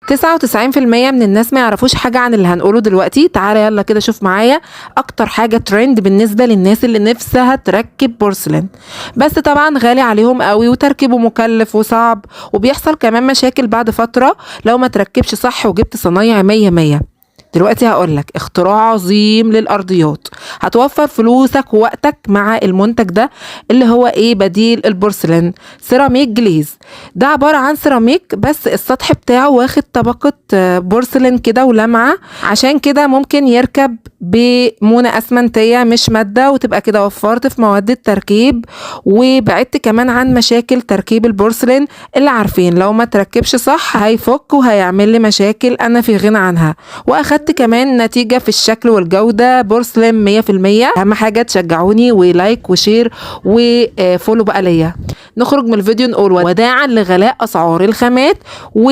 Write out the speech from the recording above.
99% من الناس ما يعرفوش حاجة عن اللي هنقوله دلوقتي. تعالى يلا كده شوف معايا اكتر حاجة ترند بالنسبة للناس اللي نفسها تركب بورسلين، بس طبعا غالي عليهم قوي وتركيبه مكلف وصعب، وبيحصل كمان مشاكل بعد فترة لو ما تركبش صح وجبت صنايع 100. دلوقتي هقولك اختراع عظيم للأرضيات، هتوفر فلوسك ووقتك مع المنتج ده اللي هو ايه؟ بديل البورسلين، سيراميك جليز. ده عبارة عن سيراميك بس السطح بتاعه واخد طبقة بورسلين كده ولمعة، عشان كده ممكن يركب بمونة أسمنتية مش مادة، وتبقى كده وفرت في مواد التركيب وبعدت كمان عن مشاكل تركيب البورسلين اللي عارفين لو ما تركبش صح هيفك وهيعمل لي مشاكل أنا في غنى عنها. واخدت كمان نتيجة في الشكل والجودة، بورسلين 100%. اهم حاجة تشجعوني ولايك وشير وفولو بقى ليا. نخرج من الفيديو نقول وداعا لغلاء اسعار الخامات، و